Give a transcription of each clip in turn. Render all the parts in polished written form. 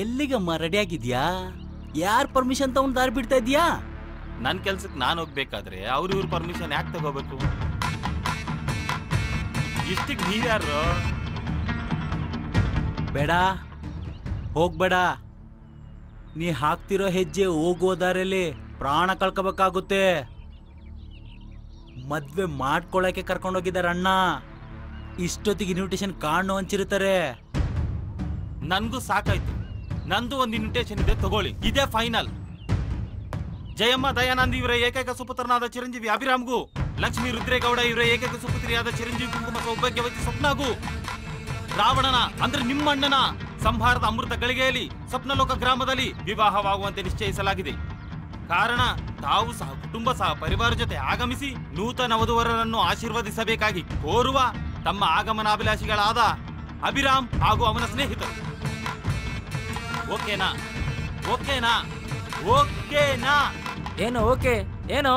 ಎಲ್ಲಿಗಮ್ಮ ready ಆಗಿದ್ಯಾ? ಯಾರ್ permission ತಗೊಂಡು ದಾರಿ ಬಿಡ್ತಾ ಇದೀಯಾ? ನನ್ ಕೆಲ್ಸಕ್ಕೆ ನಾನು ಹೋಗ್ಬೇಕಾದ್ರೆ ಇವ್ರ ಪರ್ಮಿಷನ್ ಯಾಕೆ ತಗೋಬೇಕು? ಇಷ್ಟಕ್ಕೆ ನೀವ್ಯಾರು? ಬೇಡ, ಹೋಗ್ಬೇಡ. ನೀ ಹಾಕ್ತಿರೋ ಹೆಜ್ಜೆ ಹೋಗುವ ದಾರಿಯಲ್ಲಿ ಪ್ರಾಣ ಕಳ್ಕೋಬೇಕಾಗುತ್ತೆ. ಮದ್ವೆ ಮಾಡ್ಕೊಳಕ್ಕೆ ಕರ್ಕೊಂಡೋಗಿದ್ದಾರೆ ಅಣ್ಣ. ಇಷ್ಟೊತ್ತಿಗೆ ಇನ್ವಿಟೇಷನ್ ಕಾಣು ಹಂಚಿರ್ತಾರೆ. ನನ್ಗೂ ಸಾಕಾಯ್ತು. ನಂದು ಒಂದು ಇನ್ವಿಟೇಷನ್ ಇದೆ, ತಗೊಳ್ಳಿ. ಇದೇ ಫೈನಲ್. ಜಯಮ್ಮ ದಯಾನಂದ್ ಇವರ ಏಕೈಕ ಸುಪುತ್ರನಾದ ಚಿರಂಜೀವಿ ಅಭಿರಾಮ್ಗೂ, ಲಕ್ಷ್ಮೀ ರುದ್ರೇಗೌಡ ಇವರ ಏಕೈಕ ಸುಪುತ್ರಿಯಾದ ಚಿರಂಜೀವಿ ಕುಂಕುಮ ಸೌಭಾಗ್ಯವತಿ ಸ್ವಪ್ನಾಗೂ, ರಾವಣನ ಅಂದ್ರೆ ನಿಮ್ಮಣ್ಣನ ಸಂಹಾರದ ಅಮೃತ ಗಳಿಗೆಯಲ್ಲಿ ಸ್ವಪ್ನಲೋಕ ಗ್ರಾಮದಲ್ಲಿ ವಿವಾಹವಾಗುವಂತೆ ನಿಶ್ಚಯಿಸಲಾಗಿದೆ. ಕಾರಣ ತಾವು ಸಹ ಕುಟುಂಬ ಸಹ ಪರಿವಾರ ಜೊತೆ ಆಗಮಿಸಿ ನೂತನ ವಧುವರರನ್ನು ಆಶೀರ್ವದಿಸಬೇಕಾಗಿ ಕೋರುವ ತಮ್ಮ ಆಗಮನಾಭಿಲಾಷಿಗಳಾದ ಅಭಿರಾಮ್ ಹಾಗೂ ಅವನ ಸ್ನೇಹಿತರು. ಓಕೆನಾ? ಓಕೆನಾ? ಓಕೆನಾ? ಏನು ಓಕೆ? ಏನು?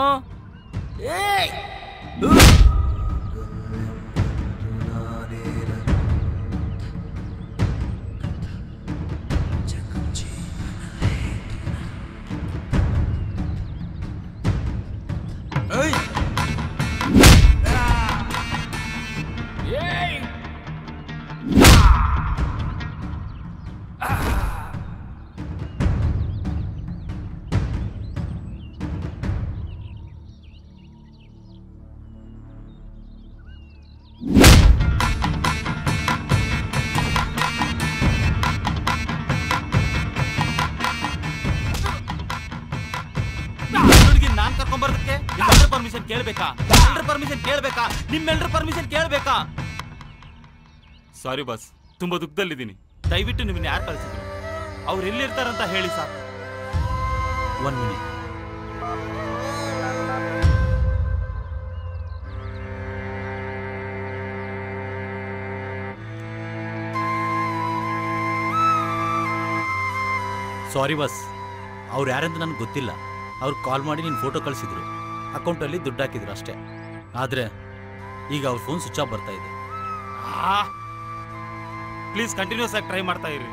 ನಾನ್ ಕರ್ಕೊಂಡ್ಬರ್ದಕ್ಕೆ ಪರ್ಮಿಷನ್ ಕೇಳ್ಬೇಕಾ? ಪರ್ಮಿಷನ್ ಕೇಳ್ಬೇಕಾ? ನಿಮ್ಮೆಲ್ಲರ ಪರ್ಮಿಷನ್ ಕೇಳ್ಬೇಕಾ? ಸಾರಿ ಬಾಸ್, ತುಂಬಾ ದುಃಖದಲ್ಲಿದ್ದೀನಿ. ದಯವಿಟ್ಟು ನಿಮ್ಮನ್ನ ಯಾರು ಕಳಿಸಿದ್ರು? ಅವ್ರು ಎಲ್ಲಿರ್ತಾರಂತ ಹೇಳಿ ಸಾಕು. 1 ಮಿನಿಟ್. ಸಾರಿ ಬಾಸ್, ಅವ್ರು ಯಾರಂತ ನನಗೆ ಗೊತ್ತಿಲ್ಲ. ಅವ್ರು ಕಾಲ್ ಮಾಡಿ ನಿನ್ನ ಫೋಟೋ ಕಳಿಸಿದ್ರು, ಅಕೌಂಟಲ್ಲಿ ದುಡ್ಡು ಹಾಕಿದ್ರು ಅಷ್ಟೇ. ಆದರೆ ಈಗ ಅವ್ರ ಫೋನ್ ಸ್ವಿಚ್ ಆಫ್ ಬರ್ತಾ ಇದೆ. ಪ್ಲೀಸ್ ಕಂಟಿನ್ಯೂಸ್ ಆಗಿ ಟ್ರೈ ಮಾಡ್ತಾ ಇರಿ.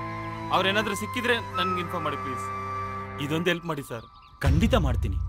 ಅವ್ರೇನಾದ್ರೂ ಸಿಕ್ಕಿದ್ರೆ ನನ್ಗೆ ಇನ್ಫಾರ್ಮ್ ಮಾಡಿ ಪ್ಲೀಸ್. ಇದೊಂದು ಹೆಲ್ಪ್ ಮಾಡಿ ಸರ್. ಖಂಡಿತ ಮಾಡ್ತೀನಿ.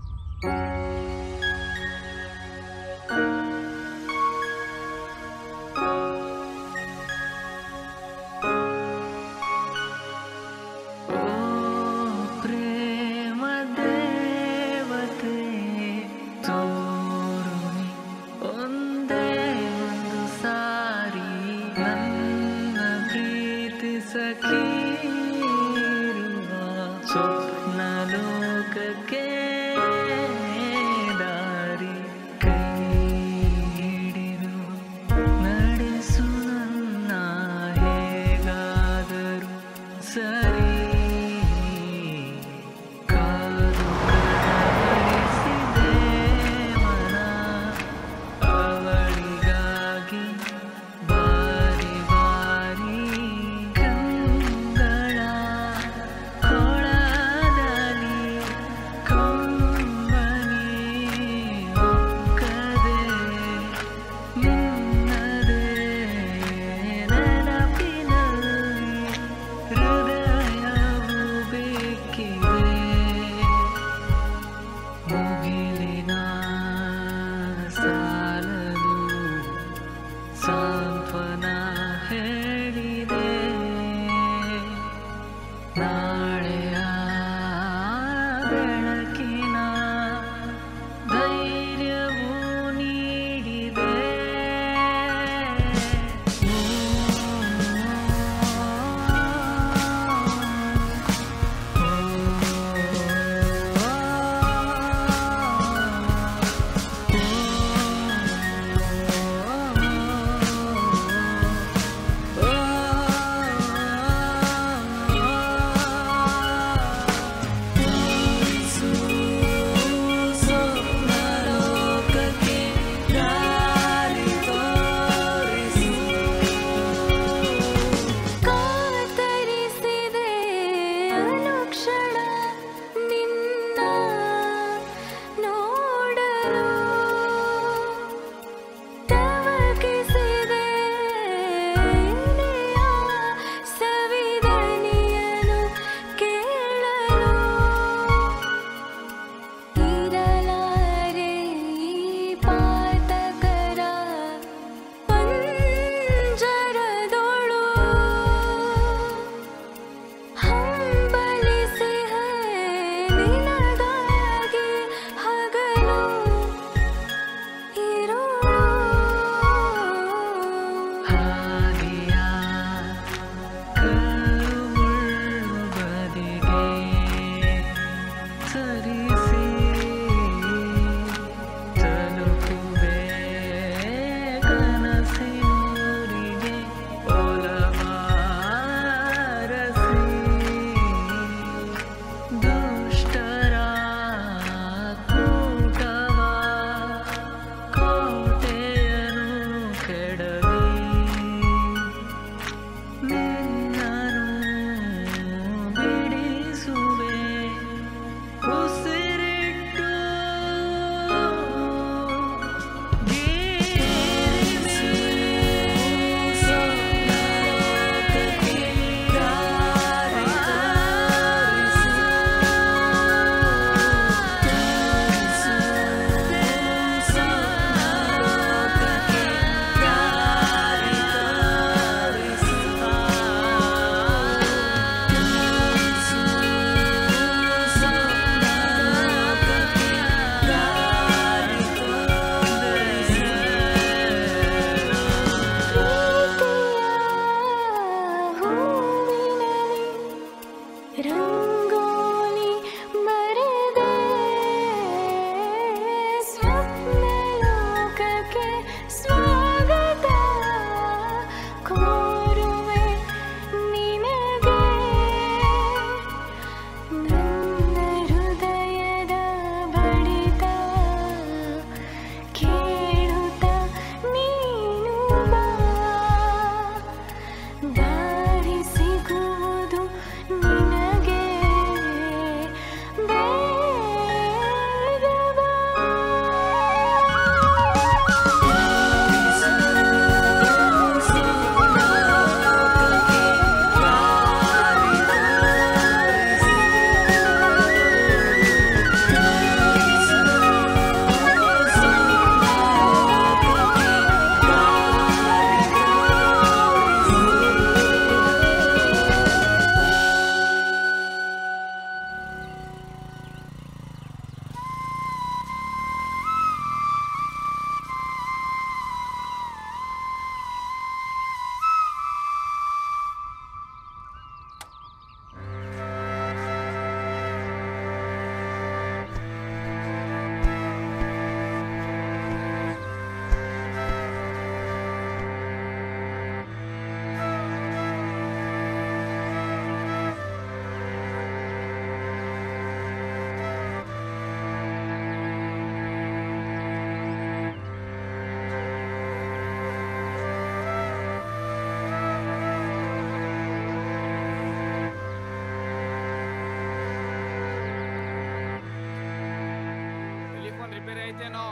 ಐತೇನೋ.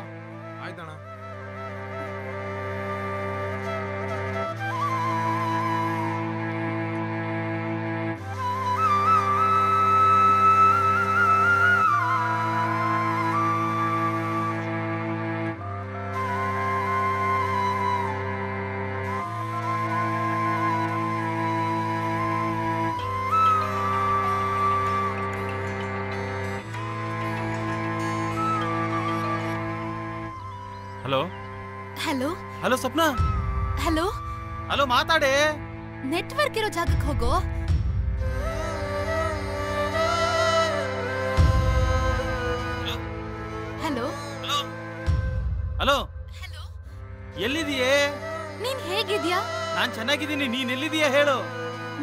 ಆಯ್ತಣ್ಣ. Hello hello hello Swapna. Hello hello ಮಾತಾಡೆ. ನೆಟ್ವರ್ಕ್ ಇರೋ ಜಾಗಕ್ಕೆ ಹೋಗೋ. ಹಲೋ ಹಲೋ ಹಲೋ ಹಲೋ ಎಲ್ಲಿದೀಯೇ? ನೀನ್ ಹೇಗಿದ್ಯಾ? ನಾನ್ ಚೆನ್ನಾಗಿದ್ದೀನಿ. ನೀನ್ ಎಲ್ಲಿದೀಯ ಹೇಳು.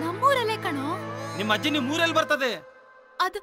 ನಮ್ಮೂರಲ್ಲೇ ಕಣೋ. ನಿಮ್ಮ ಅಜ್ಜಿ ನಿಮ್ ಊರಲ್ಲಿ ಬರ್ತದೆ. ಅದು